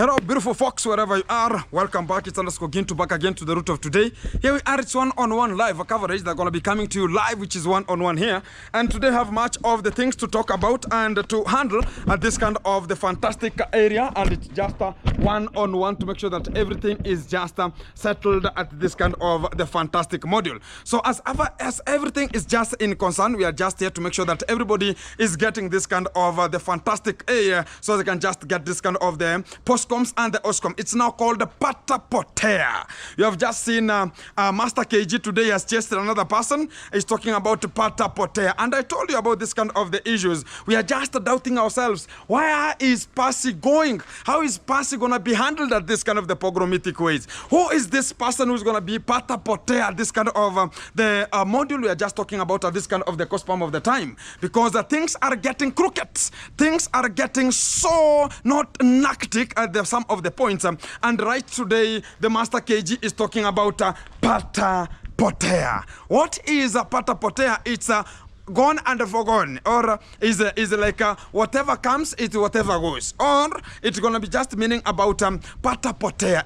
Hello, beautiful folks, wherever you are. Welcome back. It's underscore Gintu back again to the root of today. Here we are. It's one-on-one live, a coverage that's going to be coming to you live, which is one-on-one here. And today I have much of the things to talk about and to handle at this kind of the fantastic area. And it's just one-on-one to make sure that everything is just settled at this kind of the fantastic module. So as everything is just in concern, we are just here to make sure that everybody is getting this kind of the fantastic area, so they can just get this kind of the postcoms and the oscom. It's now called the Potea. You have just seen Master KG today has chased another person. He's talking about Potea. And I told you about this kind of the issues. We are just doubting ourselves. Where is Percy going? How is Percy going to be handled at this kind of the pogromitic ways? Who is this person who's going to be Potea? This kind of the module we are just talking about at this kind of the cospam of the time. Because things are getting crooked. Things are getting so not nactic at some of the points. And right today, the Master KG is talking about Potea. What is Potea? It's gone and forgone, or is like whatever comes, it's whatever goes, or it's gonna be just meaning about Potea.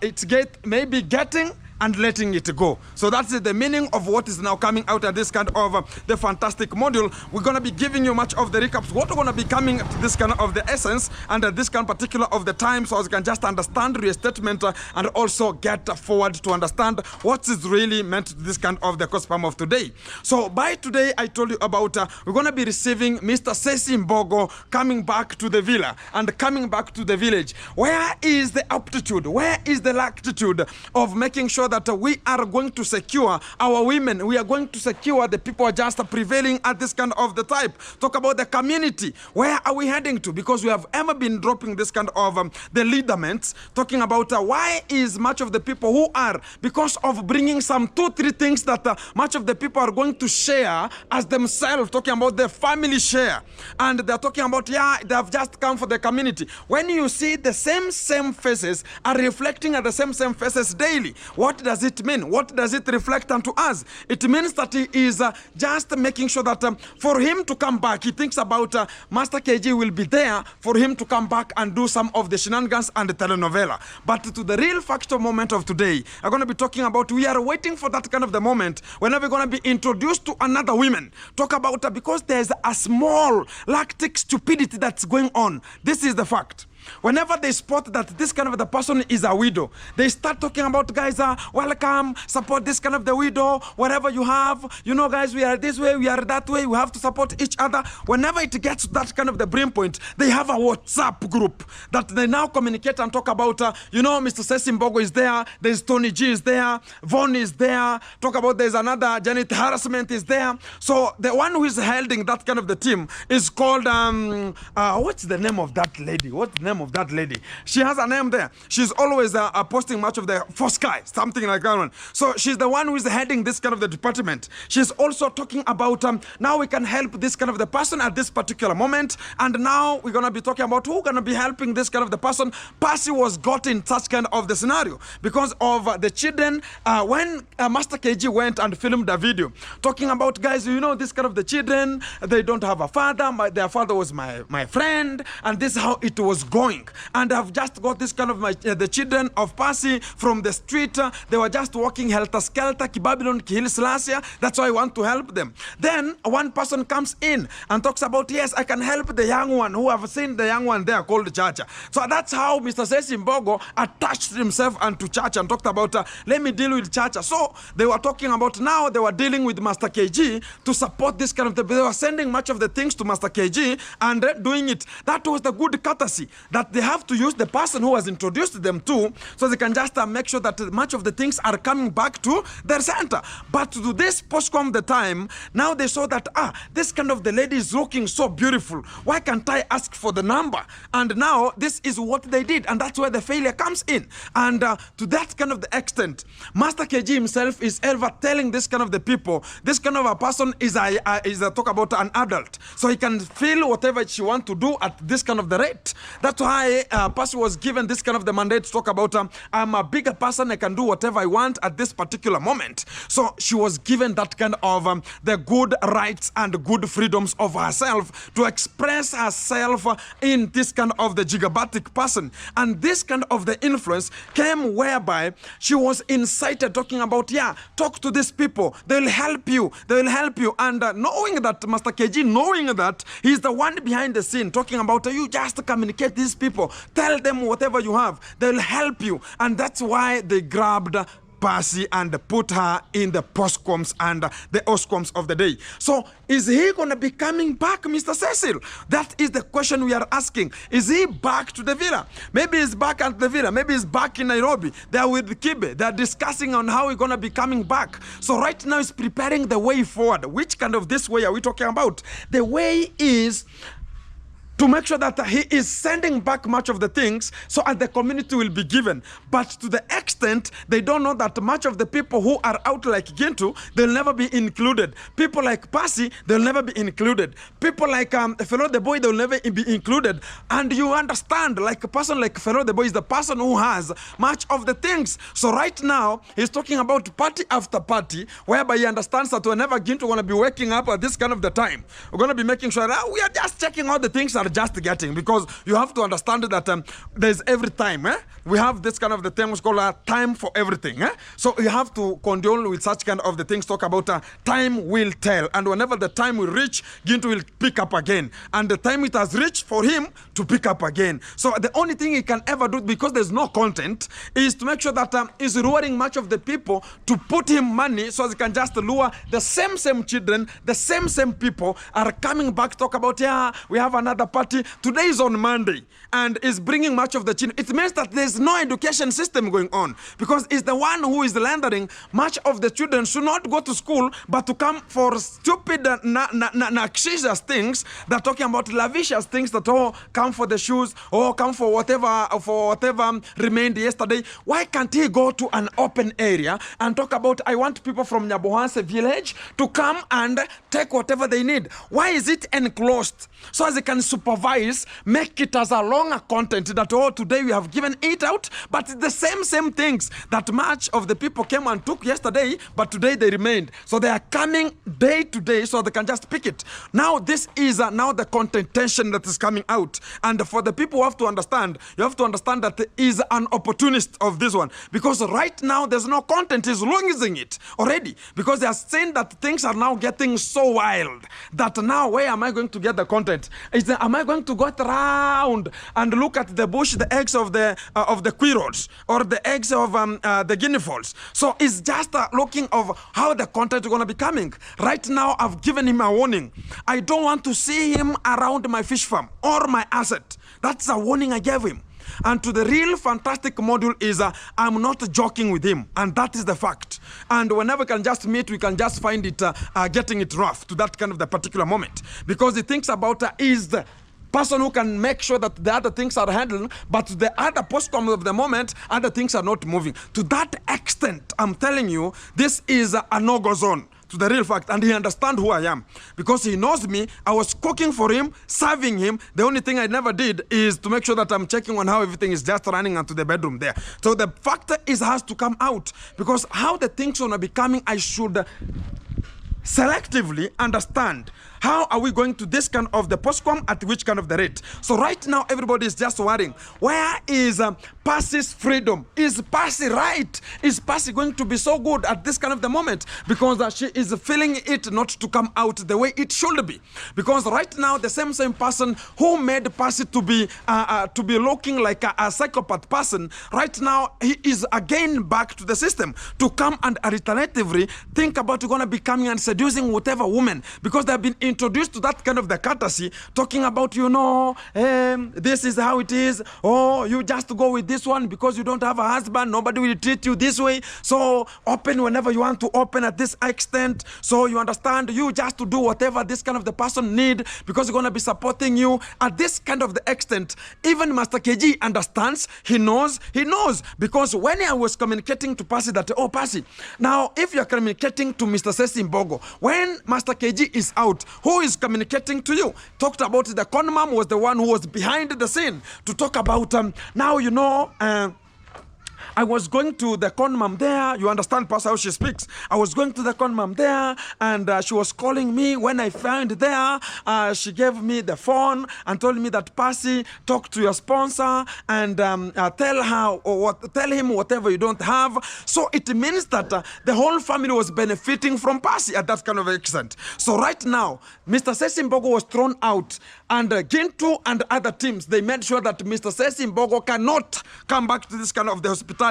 It's maybe getting and letting it go. So that's the meaning of what is now coming out of this kind of the fantastic module. We're going to be giving you much of the recaps. What we're going to be coming to this kind of the essence and this kind of particular of the time, so as you can just understand your statement and also get forward to understand what is really meant to this kind of the cospam of today. So by today, I told you about we're going to be receiving Mr. Sesi Mbogo coming back to the villa and coming back to the village. Where is the aptitude? Where is the lactitude of making sure that we are going to secure our women? We are going to secure the people just prevailing at this kind of the type. Talk about the community. Where are we heading to? Because we have ever been dropping this kind of the leaderments, talking about why is much of the people who are, because of bringing some 2-3 things that much of the people are going to share as themselves, talking about the family share. And they're talking about, yeah, they have just come for the community. When you see the same faces are reflecting at the same faces daily, what does it mean? What does it reflect unto us? It means that he is just making sure that for him to come back, he thinks about Master KG will be there for him to come back and do some of the shenanigans and the telenovela. But to the real factor moment of today, I'm going to be talking about, we are waiting for that kind of the moment whenever we're going to be introduced to another woman. Talk about because there's a small lactic stupidity that's going on. This is the fact. Whenever they spot that this kind of the person is a widow, they start talking about, guys, welcome, support this kind of the widow, whatever you have, you know, guys, we are this way, we are that way, we have to support each other. Whenever it gets to that kind of the brim point, they have a WhatsApp group that they now communicate and talk about, you know, Mr. Sesi Mbogo is there, there's Tony G is there, Vaughn is there, talk about there's another Janet Harassment is there. So the one who is holding that kind of the team is called, what's the name of that lady? What's the name of that lady? She has a name there. She's always posting much of the for Sky, something like that one. So she's the one who is heading this kind of the department. She's also talking about now we can help this kind of the person at this particular moment, and now we're gonna be talking about who's gonna be helping this kind of the person. Percy was got in such kind of the scenario because of the children. When Master KG went and filmed a video talking about, guys, you know, this kind of the children, they don't have a father. Their father was my friend, and this is how it was going. And I've just got this kind of the children of Percy from the street. They were just walking helter-skelter, Babylon, Kihil Selassie. That's why I want to help them. Then one person comes in and talks about, yes, I can help the young one, who have seen the young one there called Chacha. So that's how Mr. Sesi Mbogo attached himself unto Chacha and talked about, let me deal with Chacha. So they were talking about, now they were dealing with Master KG to support this kind of they were sending much of the things to Master KG and doing it. That was the good courtesy that they have to use the person who has introduced them to, so they can just make sure that much of the things are coming back to their center. But to this postcom the time, now they saw that, this kind of the lady is looking so beautiful. Why can't I ask for the number? And now this is what they did, and that's where the failure comes in. And to that kind of the extent, Master KG himself is ever telling this kind of the people, this kind of a person is a talk about an adult, so he can feel whatever she want to do at this kind of the rate. That's why Percy was given this kind of the mandate to talk about, I'm a bigger person, I can do whatever I want at this particular moment. So she was given that kind of the good rights and good freedoms of herself to express herself in this kind of the gigabatic person. And this kind of the influence came whereby she was incited talking about, yeah, talk to these people, they'll help you, and knowing that Master KG, knowing that he's the one behind the scene talking about, you just communicate these people, tell them whatever you have, they'll help you. And that's why they grabbed Percy and put her in the postcoms and the oscoms of the day. So is he going to be coming back, Mr. Cecil? That is the question we are asking. Is he back to the villa? Maybe he's back at the villa. Maybe he's back in Nairobi. They're with Kibe. They're discussing on how he's going to be coming back. So right now he's preparing the way forward. Which kind of this way are we talking about? The way is to make sure that he is sending back much of the things so that the community will be given. But to the extent, they don't know that much of the people who are out like Gintu, they'll never be included. People like Percy, they'll never be included. People like Fellow the Boy, they'll never be included. And you understand, like a person like Fellow the Boy is the person who has much of the things. So right now, he's talking about party after party, whereby he understands that whenever Gintu going to be waking up at this kind of the time, we're going to be making sure that we are just checking all the things are just getting, because you have to understand that there's every time we have this kind of the things called time for everything. So you have to condole with such kind of the things, talk about time will tell, and whenever the time will reach, Gintu will pick up again, and the time it has reached for him to pick up again. So the only thing he can ever do, because there's no content, is to make sure that he's luring much of the people to put him money so they can just lure the same children, the same people are coming back, talk about, yeah, we have another party. Today is on Monday and is bringing much of the children. It means that there's no education system going on, because it's the one who is landering much of the children should not go to school but to come for stupid noxious things. They're talking about lavicious things that come for the shoes or come for whatever remained yesterday. Why can't he go to an open area and talk about, I want people from Nyabohanse village to come and take whatever they need? Why is it enclosed? So as they can supervise, make it as a longer content that, today we have given it out, but it's the same things that much of the people came and took yesterday, but today they remained. So they are coming day to day so they can just pick it. Now this is now the content tension that is coming out. And for the people who have to understand, you have to understand that is an opportunist of this one, because right now there's no content. He's losing it already, because they are saying that things are now getting so wild that now where am I going to get the content? Am I going to go around and look at the bush, the eggs of the quirrods, or the eggs of the guinea fowls? So it's just looking of how the content is going to be coming. Right now, I've given him a warning. I don't want to see him around my fish farm or my asset. That's a warning I gave him. And to the real fantastic module is I'm not joking with him, and that is the fact. And whenever we can just meet, we can just find it getting it rough to that kind of the particular moment, because he thinks about is the person who can make sure that the other things are handled, but the other postcom of the moment, other things are not moving. To that extent, I'm telling you, this is a no-go zone. To the real fact, and he understands who I am, because he knows me. I was cooking for him, serving him. The only thing I never did is to make sure that I'm checking on how everything is just running into the bedroom there. So the factor has to come out, because how the things are becoming, I should selectively understand how are we going to this kind of the postcom at which kind of the rate. So right now everybody is just worrying, where is Percy's freedom? Is Percy right? Is Percy going to be so good at this kind of the moment? Because she is feeling it not to come out the way it should be. Because right now the same person who made Percy to be looking like a psychopath person, right now he is again back to the system to come and alternatively think about going to be coming and seducing whatever woman, because they have been introduced to that kind of the courtesy, talking about, this is how it is, you just go with this one because you don't have a husband, nobody will treat you this way, so open whenever you want to open at this extent, so you understand, you just to do whatever this kind of the person need, because he's going to be supporting you at this kind of the extent. Even Master KG understands, he knows, because when I was communicating to Percy that, Percy, now if you're communicating to Mr. Sesi Mbogo, when Master KG is out, who is communicating to you. Talked about the con mom was the one who was behind the scene to talk about, now you know, I was going to the con mom there. You understand, Pastor, how she speaks. I was going to the con mom there, and she was calling me. When I found there, she gave me the phone and told me that, Passy, talk to your sponsor and tell him whatever you don't have. So it means that the whole family was benefiting from Passy at that kind of extent. So right now, Mr. Sesimbogo was thrown out, and Gintu and other teams, they made sure that Mr. Sesimbogo cannot come back to this kind of the hospitality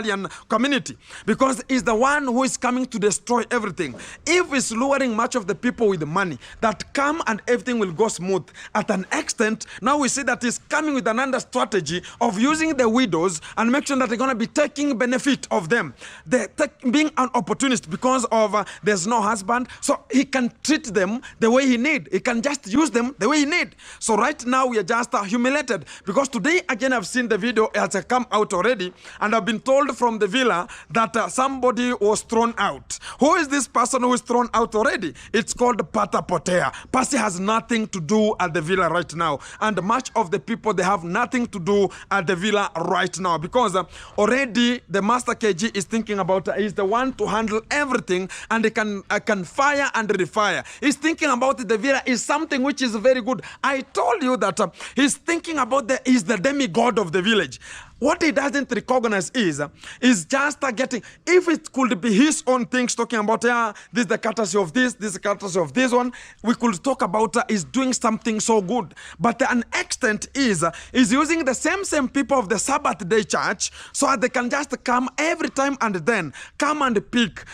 community, because he's the one who is coming to destroy everything. If he's luring much of the people with money that come and everything will go smooth at an extent, now we see that he's coming with another strategy of using the widows and make sure that they're going to be taking benefit of them. They're being an opportunist because of there's no husband, so he can treat them the way he need. He can just use them the way he need. So right now we are just humiliated, because today again I've seen the video, it has come out already, and I've been told from the villa that somebody was thrown out. Who is this person who is thrown out already? It's called Potea. Passy has nothing to do at the villa right now, and much of the people, they have nothing to do at the villa right now, because already the Master KG is thinking about, he's the one to handle everything, and he can fire and refire. He's thinking about the villa is something which is very good. I told you that he's thinking about he's the demigod of the village. What he doesn't recognize is just getting, if it could be his own things, talking about, this is the courtesy of this is the courtesy of this one, we could talk about is doing something so good. But an extent is using the same people of the Sabbath day church, so that they can just come every time and then come and pick,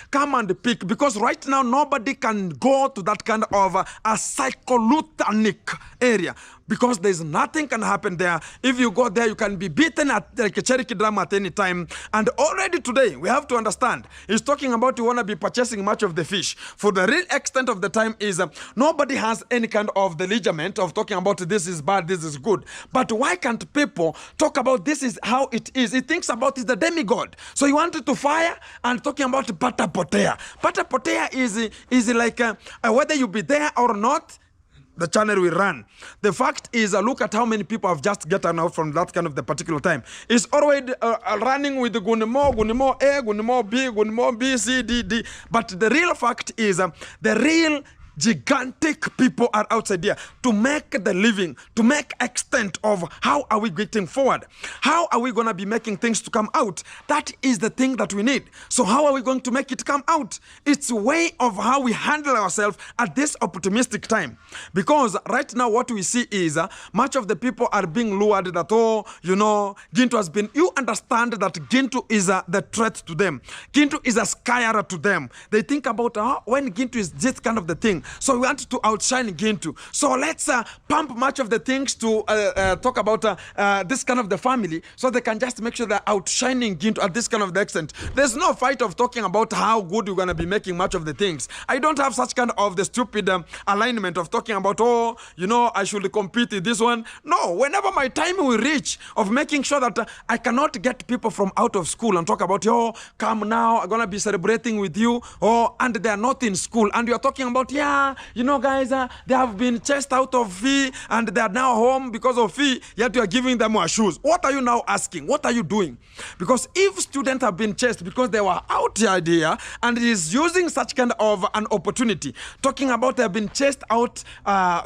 because right now nobody can go to that kind of a psycholuthanic area, because there's nothing can happen there. If you go there, you can be beaten at like a Cherokee drama at any time. And already today, we have to understand, he's talking about you want to be purchasing much of the fish. For the real extent of the time is nobody has any kind of the ligament of talking about this is bad, this is good. But why can't people talk about this is how it is? He thinks about is the demigod. So he wanted to fire and talking about Potea. Potea is like whether you be there or not, the channel will run. The fact is, look at how many people have just gotten out from that kind of the particular time. It's already running with the Gunimo A, Gunimo B, C, D, D. But the real fact is, the real gigantic people are outside here to make the living, to make extent of how are we getting forward. How are we going to be making things to come out? That is the thing that we need. So how are we going to make it come out? It's a way of how we handle ourselves at this optimistic time. Because right now what we see is much of the people are being lured that, oh, you know, Gintu has been, you understand that Gintu is the threat to them. Gintu is a scare to them. They think about when Gintu is this kind of the thing. So we want to outshine Gintu. So let's pump much of the things to talk about this kind of the family, so they can just make sure they're outshining Gintu at this kind of the extent. There's no fight of talking about how good you're going to be making much of the things. I don't have such kind of the stupid alignment of talking about, oh, you know, I should compete in this one. No, whenever my time will reach of making sure that I cannot get people from out of school and talk about, oh, come now, I'm going to be celebrating with you, oh, and they're not in school. And you're talking about, yeah, you know, guys, they have been chased out of fee and they are now home because of fee, yet you are giving them more shoes. What are you now asking? What are you doing? Because if students have been chased because they were out here and it is using such kind of an opportunity, talking about they have been chased out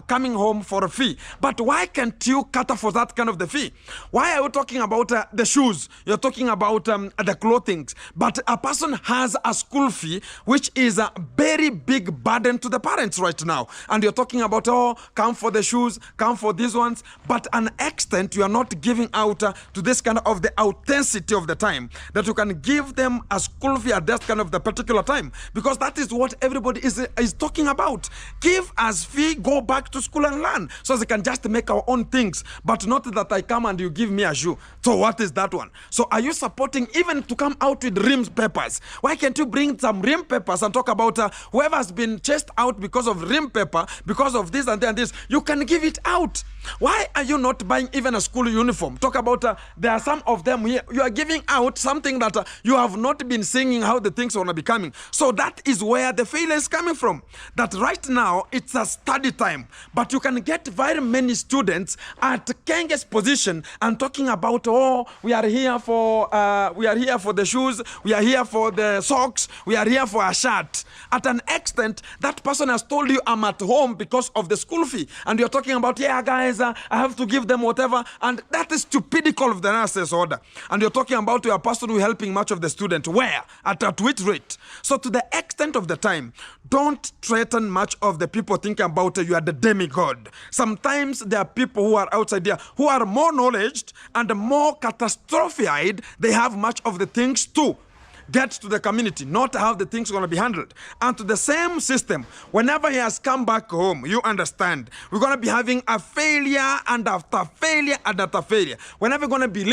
coming home for a fee. But why can't you cater for that kind of the fee? Why are you talking about the shoes? You're talking about the clothing. But a person has a school fee, which is a very big burden to the parents right now, and you're talking about, oh, come for the shoes, come for these ones, but an extent you are not giving out to this kind of the authenticity of the time, that you can give them a school fee at that kind of the particular time, because that is what everybody is talking about. Give us fee, go back to school and learn, so they can just make our own things, but not that I come and you give me a shoe. So what is that one? So are you supporting even to come out with rim papers? Why can't you bring some rim papers and talk about whoever has been chased out because of rim paper, because of this and that and this. You can give it out. Why are you not buying even a school uniform? Talk about, there are some of them here. You are giving out something that you have not been singing how the things are going to be coming. So that is where the failure is coming from. That right now, it's a study time. But you can get very many students at Kenge's position and talking about, oh, we are here for the shoes, we are here for the socks, we are here for a shirt. At an extent, that person has told you, I'm at home because of the school fee. And you're talking about, yeah, guys, I have to give them whatever. And that is stupidity of the nurse's order. And you're talking about your person who is helping much of the student. Where? At which rate? So to the extent of the time, don't threaten much of the people thinking about you are the demigod. Sometimes there are people who are outside there who are more knowledge and more catastrophic. They have much of the things too. Get to the community, not how the things are going to be handled. And to the same system, whenever he has come back home, you understand, we're going to be having a failure and after failure and after failure. Whenever we're going to be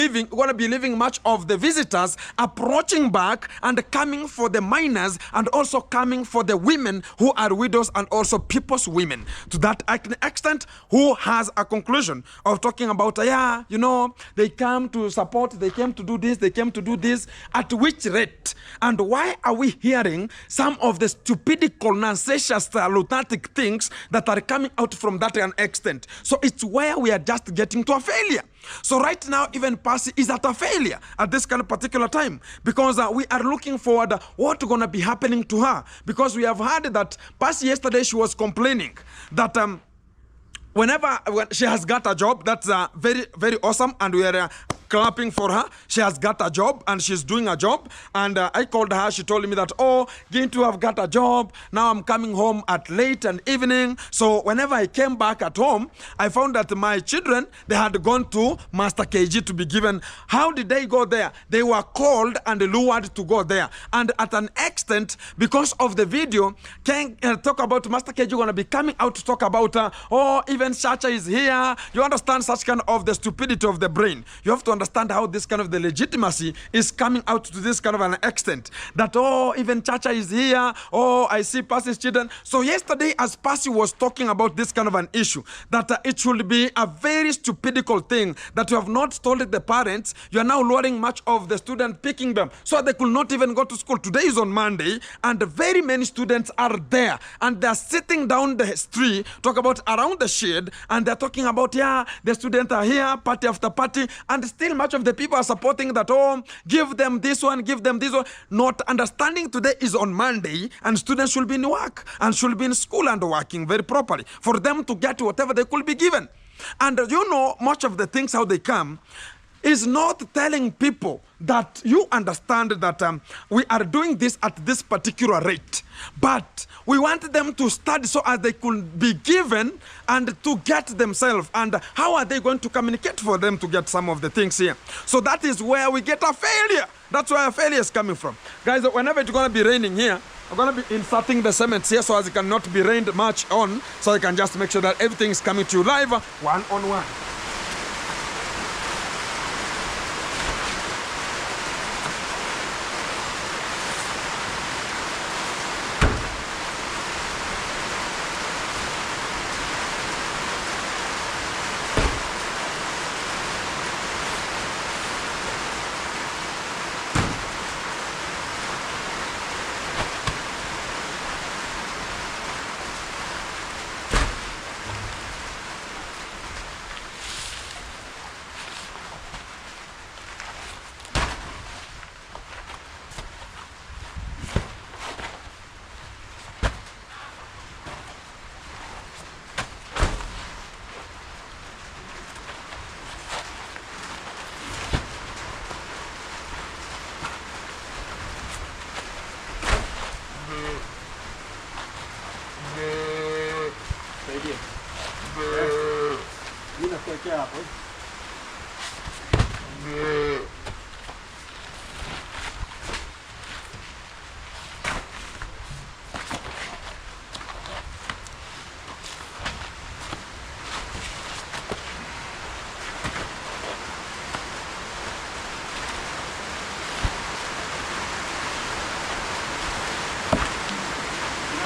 leaving much of the visitors approaching back and coming for the minors and also coming for the women who are widows and also people's women. To that extent, who has a conclusion of talking about, yeah, you know, they come to support, they came to do this, they came to do this, at which rate? And why are we hearing some of the stupidical, nonsensical, lunatic things that are coming out from that extent? So it's where we are just getting to a failure. So right now, even Percy is at a failure at this kind of particular time because we are looking forward what's going to be happening to her. Because we have heard that Percy yesterday, she was complaining that when she has got a job, that's very, very awesome, and we are clapping for her. She has got a job and she's doing a job. And I called her. She told me that, oh, Gintu, I've got a job. Now I'm coming home at late and evening. So whenever I came back at home, I found that my children, they had gone to Master KG to be given. How did they go there? They were called and lured to go there. And at an extent, because of the video, can talk about Master KG going to be coming out to talk about, oh, even Chacha is here. You understand such kind of the stupidity of the brain. You have to understand how this kind of the legitimacy is coming out to this kind of an extent that, oh, even Chacha is here, oh, I see Percy's children. So yesterday, as Percy was talking about this kind of an issue, that it should be a very stupidical thing that you have not told the parents, you are now luring much of the students, picking them, so they could not even go to school. Today is on Monday, and very many students are there, and they're sitting down the street, talk about around the shade, and they're talking about, yeah, the students are here, party after party, and still much of the people are supporting that, oh, give them this one, give them this one. Not understanding today is on Monday and students should be in work and should be in school and working very properly for them to get whatever they could be given. And you know, much of the things how they come is not telling people that you understand that we are doing this at this particular rate. But we want them to study so as they could be given and to get themselves. And how are they going to communicate for them to get some of the things here? So that is where we get a failure. That's where a failure is coming from. Guys, whenever it's going to be raining here, I'm going to be inserting the cement here so as it cannot be rained much on. So I can just make sure that everything is coming to you live, one-on-one.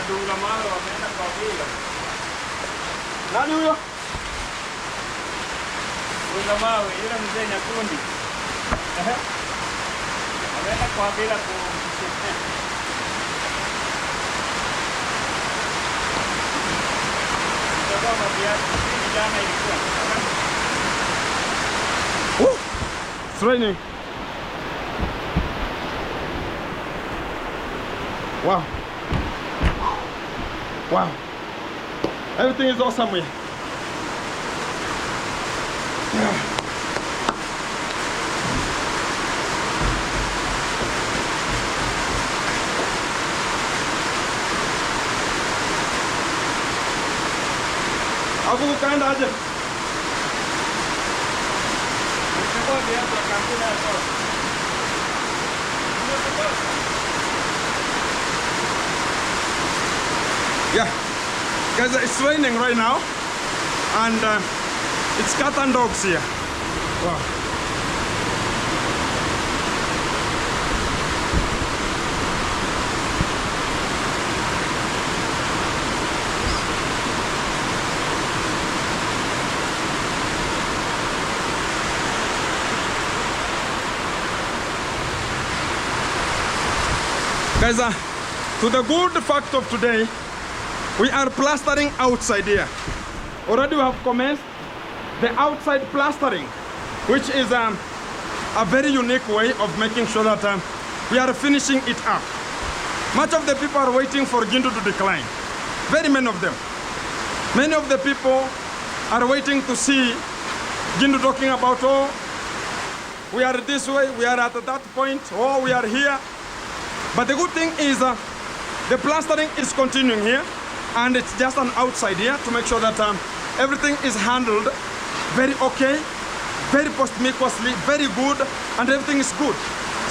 Dura malo, kwa bila. Nani huyo? Kuna mawe yule mzee Nyakundi. Ameenda kwa bila ku It's raining. Wow. Wow. Everything is awesome here. Yeah. Aku kaenda aje? Kwa dia kwa kampuni hapo. Yeah, guys, it's raining right now, and it's cat and dogs here. Wow. Guys, to the good fact of today, we are plastering outside here. Already we have commenced the outside plastering, which is a very unique way of making sure that we are finishing it up. Much of the people are waiting for Gindu to decline. Very many of them. Many of the people are waiting to see Gindu talking about, oh, we are this way, we are at that point, oh, we are here. But the good thing is the plastering is continuing here, and it's just an outside here to make sure that everything is handled very okay, very post-mucously, very good, and everything is good.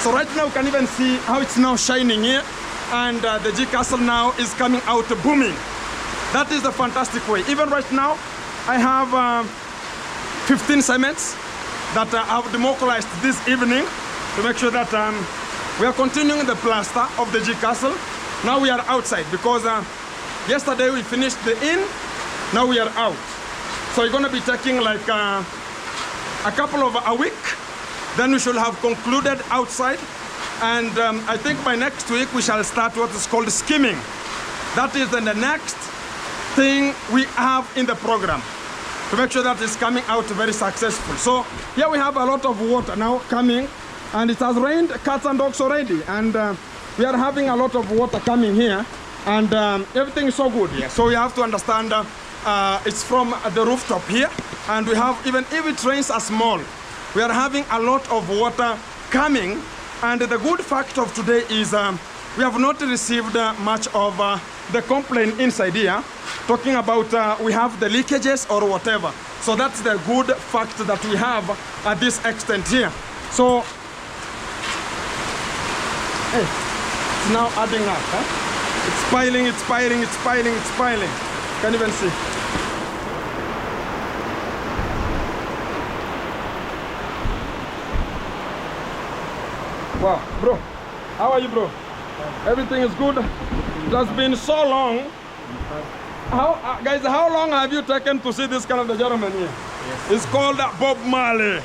So right now you can even see how it's now shining here, and the G Castle now is coming out booming. That is a fantastic way. Even right now, I have 15 cements that I've demobilized this evening to make sure that we are continuing the plaster of the G Castle. Now we are outside because yesterday we finished the inn, now we are out. So we're gonna be taking like a couple of a week, then we should have concluded outside. And I think by next week we shall start what is called skimming. That is then the next thing we have in the program to make sure that it's coming out very successful. So here we have a lot of water now coming, and it has rained cats and dogs already, and we are having a lot of water coming here, and everything is so good here. So you have to understand it's from the rooftop here, and we have, even if it rains a small, we are having a lot of water coming. And the good fact of today is we have not received much of the complaint inside here talking about we have the leakages or whatever. So that's the good fact that we have at this extent here. So hey, it's now adding up. Huh? It's piling, it's piling, it's piling, it's piling. Can't even see. Wow, bro, how are you, bro? Everything is good? It has been so long. How, guys, how long have you taken to see this kind of the gentleman here? Yes. It's called Bob Marley.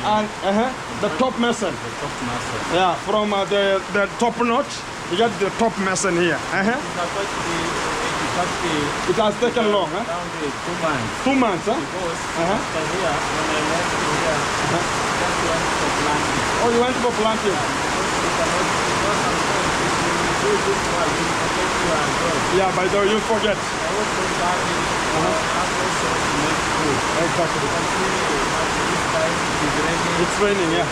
And And the top mason. the top master. Yeah, from the top notch, you get the top mason here. It has taken long, huh? Around 2 months. 2 months, huh? Because after here, when I went to here, just went for planting. Oh, you went for planting? Yeah, by the way, you forget. Exactly. It's raining, yeah.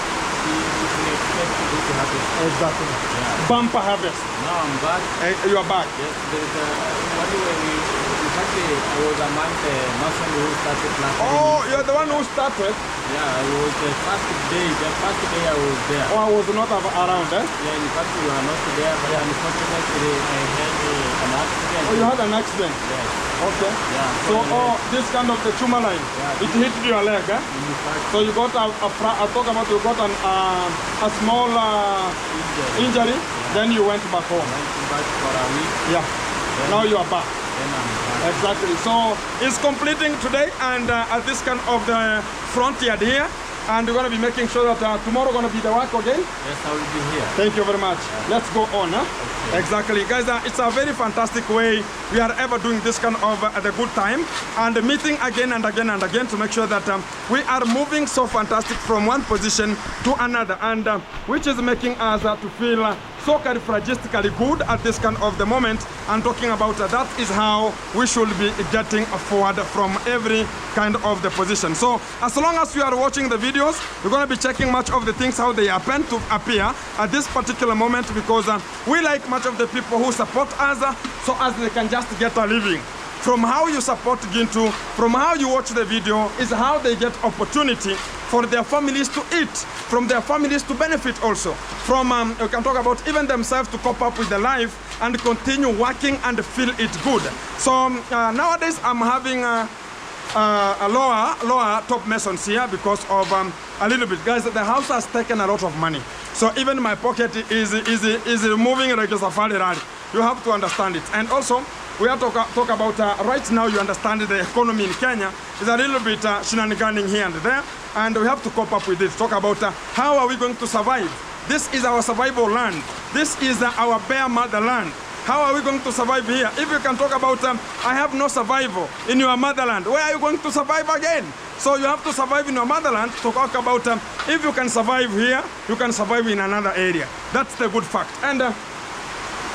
Exactly. Yeah. Bumper harvest. Now I'm back. You are back. Yes, there is one way I was among the mason who started planting. Oh, you're the one who started? Yeah, I was the first day I was there. Oh, I was not around, eh? Yeah, in fact you are not there, but unfortunately I had an accident. Oh, you had an accident? Yes. Okay. Yeah. So, this kind of the tumor line, Yeah. it hit your leg, eh? In fact, So you got I talk about you got a small injury, then you went back home. I went back for a week. Yeah. Now you are back. then I'm back. Exactly. So it's completing today, and at this kind of the front yard here, and we're going to be making sure that tomorrow going to be the work again. Yes, I will be here. Thank you very much. Let's go on. Huh? Okay. Exactly. Guys, it's a very fantastic way we are ever doing this kind of the good time and meeting again and again and again to make sure that we are moving so fantastic from one position to another, and which is making us to feel so characteristically good at this kind of the moment, and talking about that is how we should be getting forward from every kind of the position. So as long as you are watching the videos, we're going to be checking much of the things how they happen to appear at this particular moment, because we like much of the people who support us so as they can just get a living. From how you support Gintu, from how you watch the video, is how they get opportunity for their families to eat, from their families to benefit also, from you can talk about even themselves to cope up with their life and continue working and feel it good. So nowadays I'm having a lower top masons here because of a little bit. Guys, the house has taken a lot of money. So even my pocket is moving like a safari rally. You have to understand it. And also, we have to talk about right now, you understand the economy in Kenya is a little bit shenaniganing here and there, and we have to cope up with it. Talk about how are we going to survive. This is our survival land. This is our bare motherland. How are we going to survive here? If you can talk about I have no survival in your motherland, where are you going to survive again? So you have to survive in your motherland to talk about if you can survive here, you can survive in another area. That's the good fact. And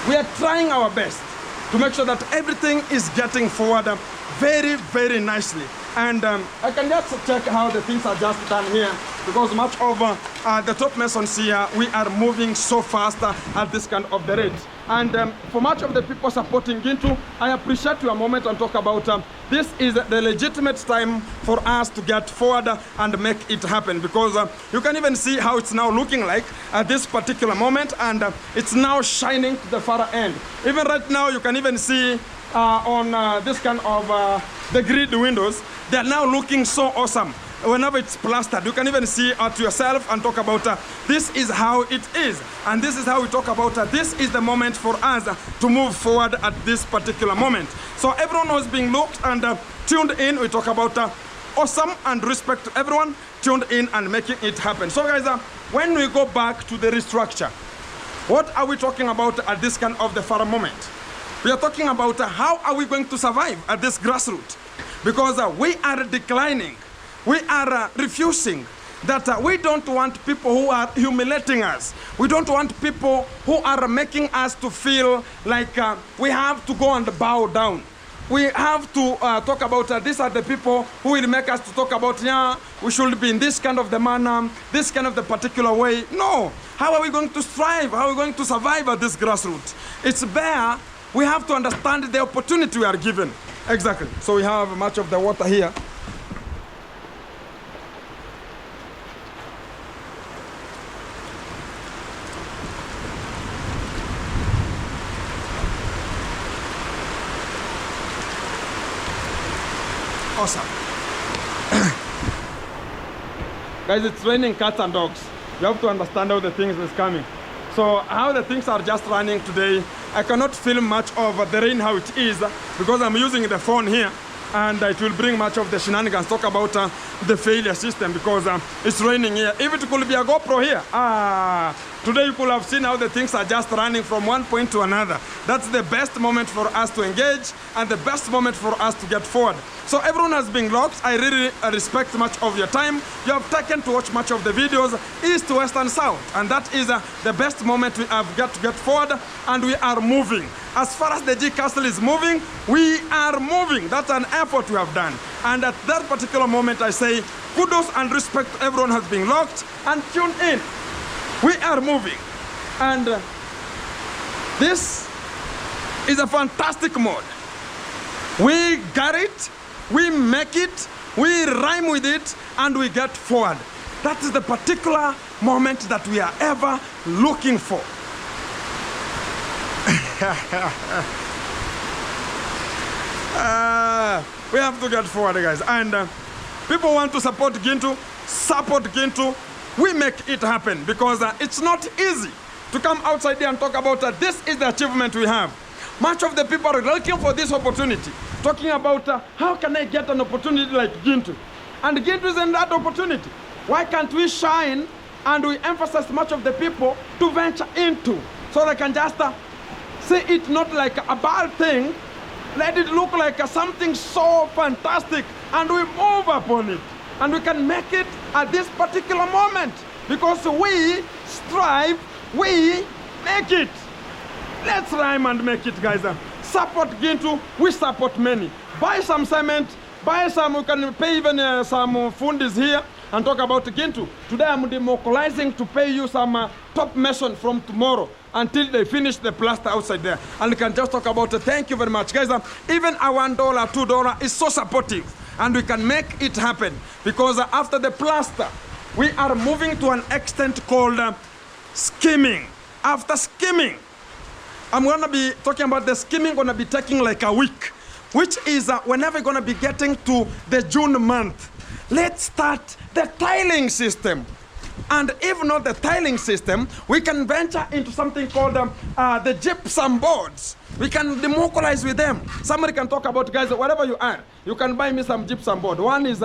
we are trying our best to make sure that everything is getting forward very, very nicely. And I can just check how the things are just done here, because much of the top masons here, we are moving so fast at this kind of the rate. And for much of the people supporting Gintu, I appreciate your moment and talk about this is the legitimate time for us to get forward and make it happen, because you can even see how it's now looking like at this particular moment, and it's now shining to the far end. Even right now, you can even see on this kind of the grid windows, they're now looking so awesome. Whenever it's plastered, you can even see it yourself and talk about this is how it is. And this is how we talk about this is the moment for us to move forward at this particular moment. So everyone who's being looked and tuned in, we talk about awesome and respect to everyone tuned in and making it happen. So guys, when we go back to the restructure, what are we talking about at this kind of the far moment? We are talking about how are we going to survive at this grassroots, because we are declining. We are refusing that we don't want people who are humiliating us. We don't want people who are making us to feel like we have to go and bow down. We have to talk about these are the people who will make us to talk about, yeah, we should be in this kind of the manner, this kind of the particular way. No. How are we going to strive? How are we going to survive at this grassroots? It's there. We have to understand the opportunity we are given. Exactly. So we have much of the water here. Awesome. Guys, it's raining cats and dogs. You have to understand how the things is coming. So how the things are just running today, I cannot film much of the rain how it is, because I'm using the phone here, and it will bring much of the shenanigans. Talk about the failure system, because it's raining here. If it could be a GoPro here, today you could have seen how the things are just running from one point to another. That's the best moment for us to engage and the best moment for us to get forward. So everyone has been locked. I really respect much of your time. You have taken to watch much of the videos, east, west, and south. And that is the best moment we have got to get forward, and we are moving. As far as the G Castle is moving, we are moving. That's an effort we have done. And at that particular moment, I say kudos and respect to everyone has been locked and tuned in. We are moving. And this is a fantastic mode. We got it. We make it, we rhyme with it, and we get forward. That is the particular moment that we are ever looking for. We have to get forward, guys. And people want to support Gintu, we make it happen, because it's not easy to come outside there and talk about this is the achievement we have. Much of the people are looking for this opportunity, talking about how can I get an opportunity like Gintu? And Gintu is in that opportunity. Why can't we shine and we emphasize much of the people to venture into, so they can just see it not like a bad thing, let it look like something so fantastic, and we move upon it. And we can make it at this particular moment, because we strive, we make it. Let's rhyme and make it, guys. Support Gintu, we support many. Buy some cement, buy some, we can pay even some fundis here and talk about Gintu. Today I'm democratizing to pay you some top mason from tomorrow until they finish the plaster outside there. And we can just talk about it. Thank you very much. Guys, even a $1, $2 is so supportive. And we can make it happen. Because after the plaster, we are moving to an extent called skimming. After skimming, I'm going to be talking about the skimming going to be taking like a week, which is whenever we're going to be getting to the June month. Let's start the tiling system. And if not the tiling system, we can venture into something called the gypsum boards. We can democratize with them. Somebody can talk about, guys, whatever you are, you can buy me some gypsum board. One is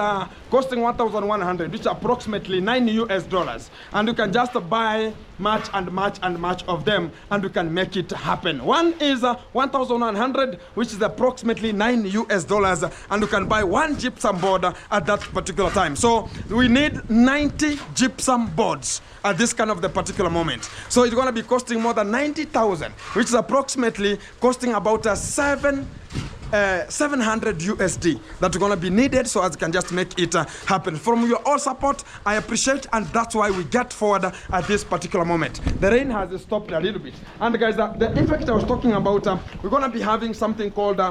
costing 1,100, which is approximately $9 US. And you can just buy much and much and much of them, and you can make it happen. One is 1,100, which is approximately $9 US, and you can buy one gypsum board at that particular time. So we need 90 gypsum boards at this kind of the particular moment. So it's going to be costing more than 90,000, which is approximately costing about 700 USD that are going to be needed, so as you can just make it happen. From your all support, I appreciate, and that's why we get forward at this particular moment. The rain has stopped a little bit. And guys, the effect I was talking about, we're going to be having something called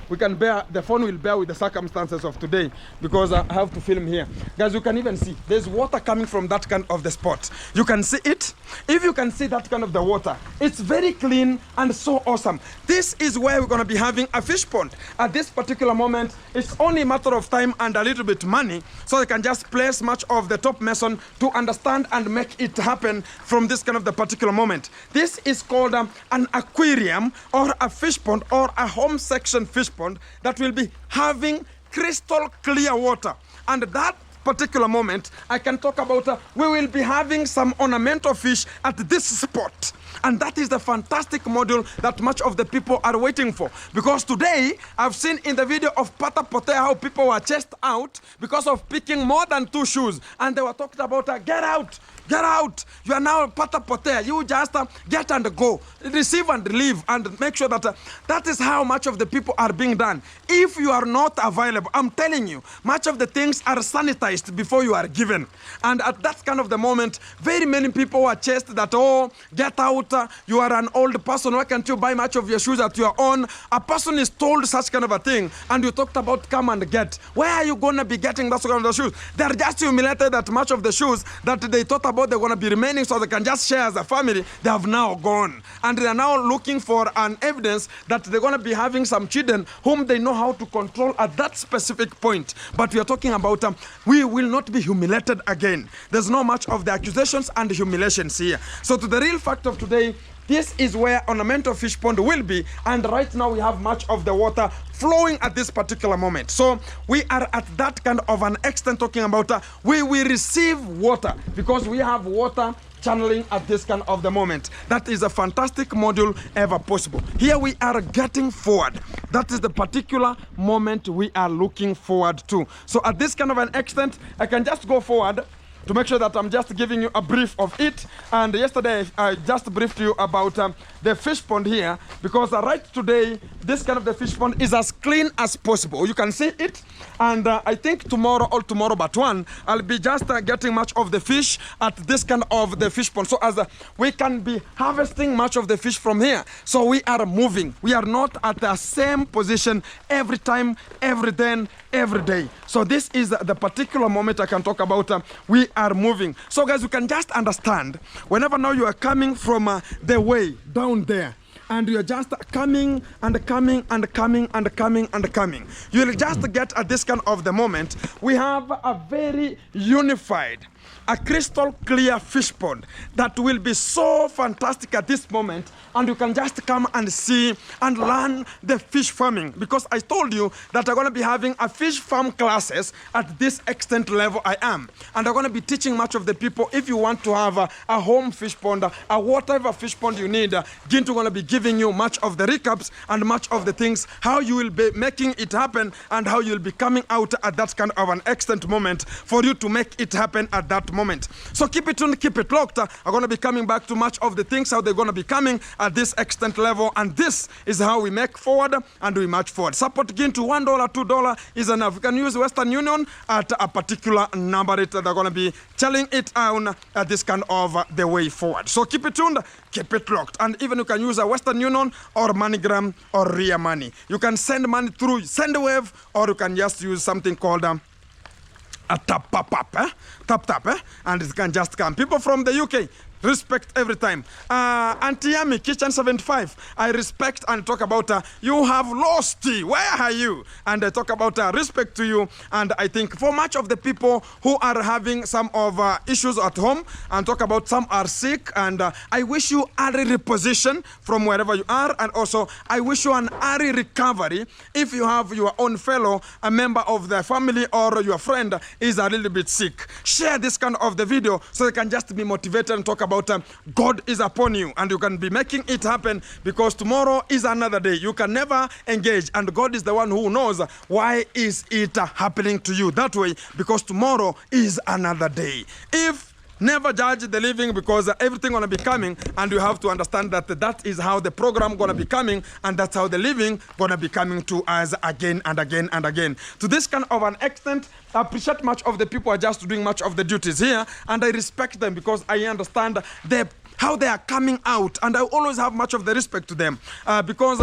we can bear, the phone will bear with the circumstances of today, because I have to film here. Guys, you can even see there's water coming from that kind of the spot. You can see it. If you can see that kind of the water, it's very clean and so awesome. This is where we're going to be having a fish pond. At this particular moment, it's only a matter of time and a little bit money, so they can just place much of the top mason to understand and make it happen from this kind of the particular moment. This is called an aquarium, or a fish pond, or a home section fish pond that will be having crystal clear water. And that particular moment, I can talk about we will be having some ornamental fish at this spot. And that is the fantastic module that much of the people are waiting for. Because today, I've seen in the video of Potea how people were chased out because of picking more than 2 shoes. And they were talking about, get out, get out. You are now Potea. You just get and go, receive and leave, and make sure that that is how much of the people are being done. If you are not available, I'm telling you, much of the things are sanitized before you are given. And at that kind of the moment, very many people were chased that, oh, get out. You are an old person, why can't you buy much of your shoes at your own? A person is told such kind of a thing, and you talked about come and get. Where are you going to be getting that kind of the shoes? They're just humiliated that much of the shoes that they thought about they're going to be remaining so they can just share as a family, they have now gone. And they are now looking for an evidence that they're going to be having some children whom they know how to control at that specific point. But we are talking about we will not be humiliated again. There's no much of the accusations and the humiliations here. So to the real fact of today, this is where ornamental fish pond will be, and right now we have much of the water flowing at this particular moment. So we are at that kind of an extent talking about we will receive water because we have water channeling at this kind of the moment. That is a fantastic module ever possible. Here we are getting forward. That is the particular moment we are looking forward to. So at this kind of an extent, I can just go forward to make sure that I'm just giving you a brief of it. And yesterday I just briefed you about the fish pond here, because right today this kind of the fish pond is as clean as possible. You can see it, and I think tomorrow or tomorrow but one I'll be just getting much of the fish at this kind of the fish pond, so as we can be harvesting much of the fish from here. So we are moving. We are not at the same position every time, every day. So this is the particular moment I can talk about. We are moving. So guys, you can just understand, whenever now you are coming from the way down there, and you're just coming and coming and coming and coming and coming, you'll just get at this kind of the moment, we have a very unified a crystal clear fish pond that will be so fantastic at this moment, and you can just come and see and learn the fish farming, because I told you that I'm going to be having a fish farm classes at this extent level I am, and I'm going to be teaching much of the people. If you want to have a home fish pond, a whatever fish pond you need, Gintu going to be giving you much of the recaps and much of the things, how you will be making it happen and how you'll be coming out at that kind of an extent moment for you to make it happen at that moment. So keep it tuned, keep it locked. I'm going to be coming back to much of the things, how they're going to be coming at this extent level, and this is how we make forward and we march forward. Support Gintu, $1, $2 is enough. You can use Western Union at a particular number rate that they're going to be telling it down at this kind of the way forward. So keep it tuned, keep it locked, and even you can use a Western Union or MoneyGram or Ria Money. You can send money through SendWave, or you can just use something called a tap, and it can just come. People from the UK, respect every time. Auntie Yami, Kitchen 75, I respect and talk about you have lost. Where are you? And I talk about respect to you. And I think for much of the people who are having some of issues at home, and talk about some are sick, and I wish you early reposition from wherever you are, and also I wish you an early recovery. If you have your own fellow, a member of the family or your friend is a little bit sick, share this kind of the video so they can just be motivated and talk about God is upon you, and you can be making it happen, because tomorrow is another day. You can never engage, and God is the one who knows why is it happening to you that way, because tomorrow is another day. If never judge the living, because everything gonna be coming, and you have to understand that that is how the program gonna be coming, and that's how the living gonna be coming to us again and again and again. To this kind of an extent, I appreciate much of the people are just doing much of the duties here, and I respect them because I understand how they are coming out, and I always have much of the respect to them, because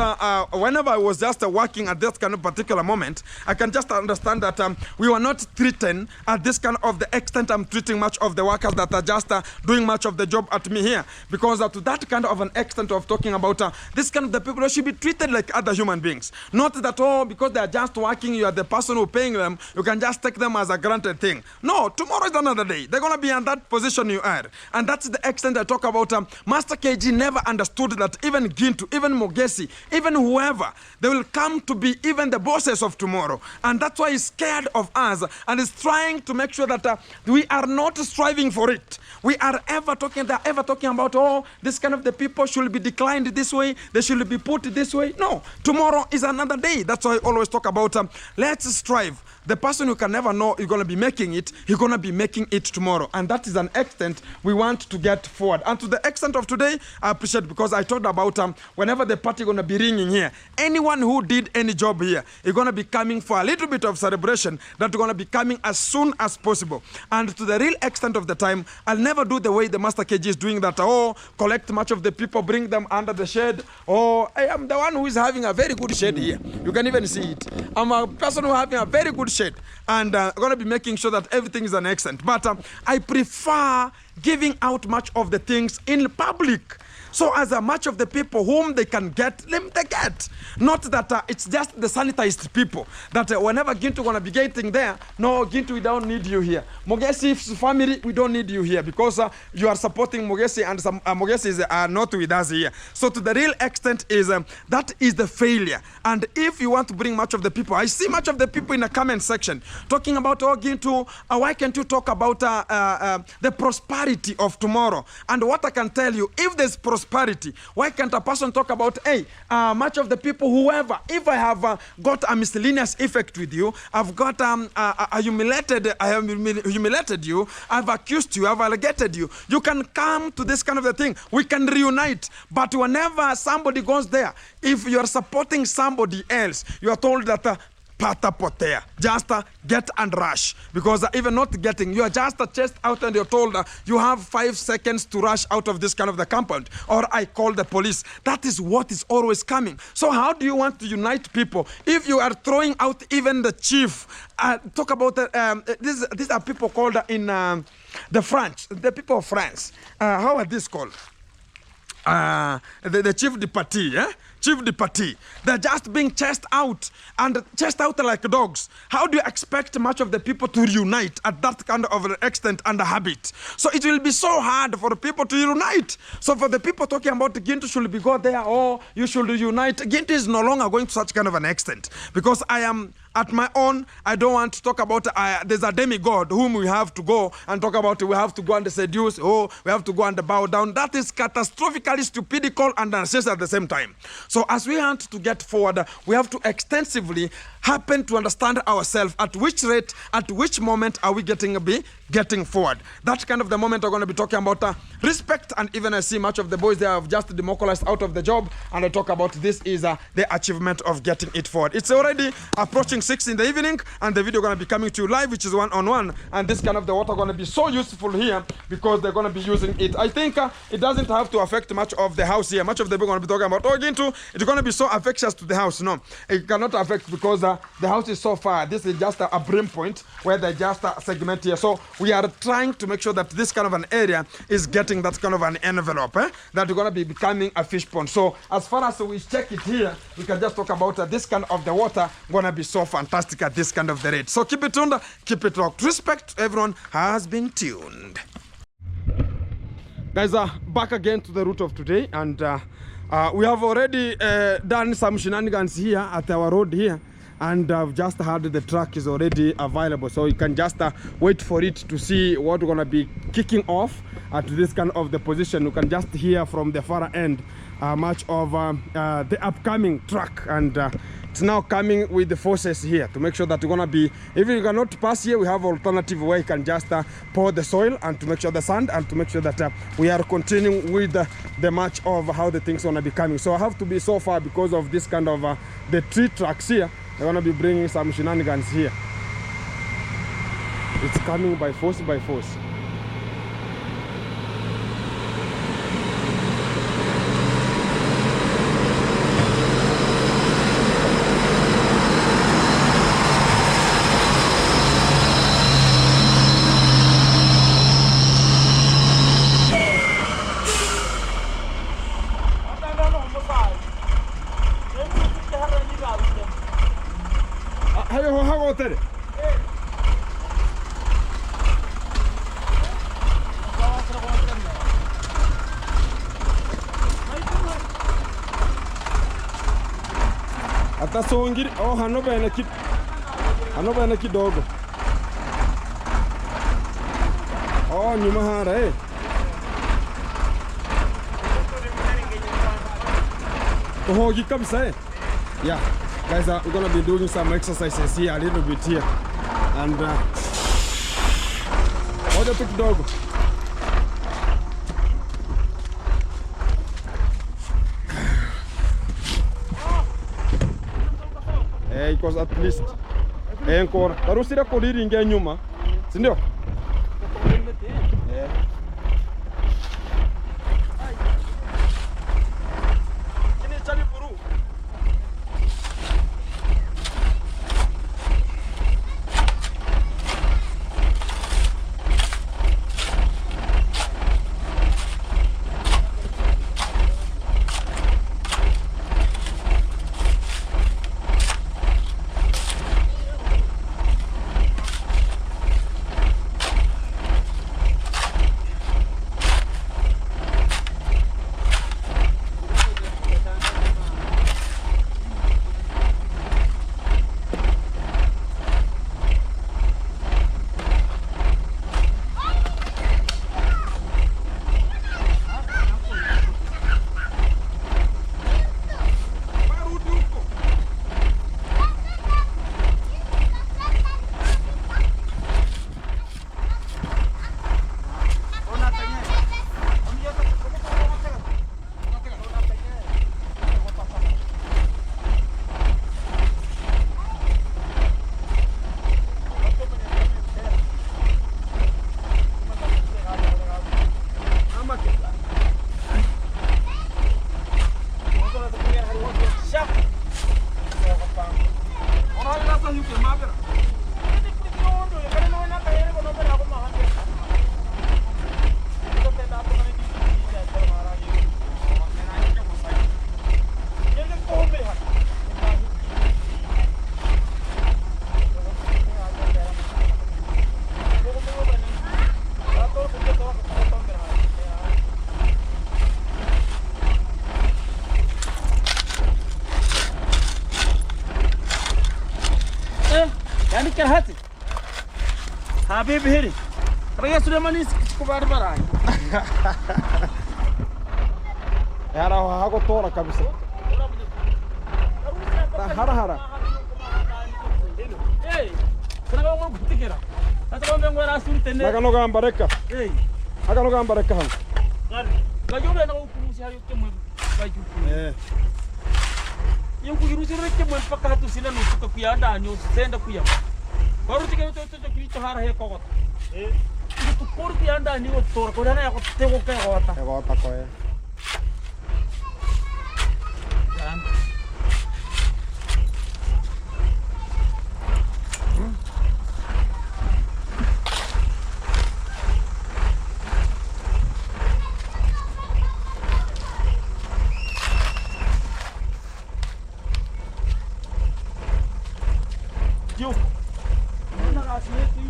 whenever I was just working at that kind of particular moment, I can just understand that we were not treated at this kind of the extent I'm treating much of the workers that are just doing much of the job at me here, because to that kind of an extent of talking about this kind of the people should be treated like other human beings, not that because they are just working, you are the person who paying them, you can just take them as a granted thing. No, tomorrow is another day. They're gonna be in that position you are, and that's the extent I talk about. Master KG never understood that even Gintu, even Mogesi, even whoever, they will come to be even the bosses of tomorrow. And that's why he's scared of us and is trying to make sure that we are not striving for it. We are ever talking about, this kind of the people should be declined this way, they should be put this way. No, tomorrow is another day. That's why I always talk about, let's strive. The person who can never know you're going to be making it, he's going to be making it tomorrow. And that is an extent we want to get forward. And to the extent of today, I appreciate, because I talked about whenever the party going to be ringing here, anyone who did any job here is going to be coming for a little bit of celebration that's going to be coming as soon as possible. And to the real extent of the time, I'll never do the way the Master KG is doing that, collect much of the people, bring them under the shade. I am the one who is having a very good shade here. You can even see it. I'm a person who is having a very good shade, and going to be making sure that everything is an accent. But I prefer giving out much of the things in public. So as much of the people whom they can get, them they get. Not that it's just the sanitized people. That whenever Gintu gonna be getting there, no, Gintu, we don't need you here. Mogesi's family, we don't need you here, because you are supporting Mogesi, and some Mogesi is not with us here. So to the real extent is, that is the failure. And if you want to bring much of the people, I see much of the people in the comment section talking about, Gintu, why can't you talk about the prosperity of tomorrow? And what I can tell you, if there's prosperity, why can't a person talk about, much of the people, whoever, if I have got a miscellaneous effect with you, I've got I have humiliated you, I've accused you, I've allegated you, you can come to this kind of a thing, we can reunite. But whenever somebody goes there, if you are supporting somebody else, you are told that Potea, just get and rush, because even not getting, you are just chased out and you're told you have 5 seconds to rush out of this kind of the compound, or I call the police. That is what is always coming. So how do you want to unite people if you are throwing out even the chief? Talk about these are people called in the French, the people of France. How are this called? the chief deputy, chief deputy. They're just being chased out and chased out like dogs. How do you expect much of the people to reunite at that kind of extent and habit? So it will be so hard for people to unite. So for the people talking about Gintu should be go there, or you should unite, Gintu is no longer going to such kind of an extent, because I am at my own. I don't want to talk about there's a demigod whom we have to go and talk about. We have to go and seduce. Oh, we have to go and bow down. That is catastrophically stupidical and unnecessary at the same time. So as we want to get forward, we have to extensively happen to understand ourselves at which rate, at which moment are we getting forward. That's kind of the moment we're going to be talking about respect. And even I see much of the boys they have just democratized out of the job, and I talk about this is the achievement of getting it forward. It's already approaching 6 in the evening, and the video going to be coming to you live, which is one-on-one. And this kind of the water going to be so useful here because they're going to be using it. I think it doesn't have to affect much of the house here. Much of the people going to be talking about it's going to be so affectious to the house. No, it cannot affect because the house is so far. This is just a brim point where they just segment here. So we are trying to make sure that this kind of an area is getting that kind of an envelope that we're going to be becoming a fish pond. So as far as we check it here, we can just talk about this kind of the water going to be so fantastic at this kind of the rate. So keep it tuned, keep it locked. Respect to everyone has been tuned. Guys, back again to the route of today, and we have already done some shenanigans here at our road here, and I've just heard the truck is already available, so you can just wait for it to see what we're gonna be kicking off at this kind of the position. You can just hear from the far end much of the upcoming truck, and it's now coming with the forces here to make sure that we're gonna be, if you cannot pass here, we have alternative where you can just pour the soil and to make sure the sand, and to make sure that we are continuing with the match of how the things gonna be coming. So I have to be so far because of this kind of the tree trucks here. They're gonna be bringing some shenanigans here. It's coming by force, by force. Atasongiri hano bene kidogo. Nyuma hara Hogi kabisa Yeah, guys, we're gonna be doing some exercises here a little bit here, and moja tu kidogo. Because at least encore tarusira kodiri ingia nyuma, si ndio? Habibi heri. Raya Sulemani sikubari barai. Hara hako tora kabisa. Hara. Hey, kana ngomong kutikira. Hata ngomong ngora asunte ne. Nakano gambareka. Hey. Akano gambareka han. Kan. Kajumbe na ukumusi hari kemwe. Baju. Yung kugirusira kemwe mpaka hatu sila nusuka kuyanda ni usenda kuyama. Baru tiga itu kita harah he kokot. Itu kur kuyanda ni otor. Kau dah nak aku tengok ke kota. Kota kau ya. Kan. Yo, nakasih itu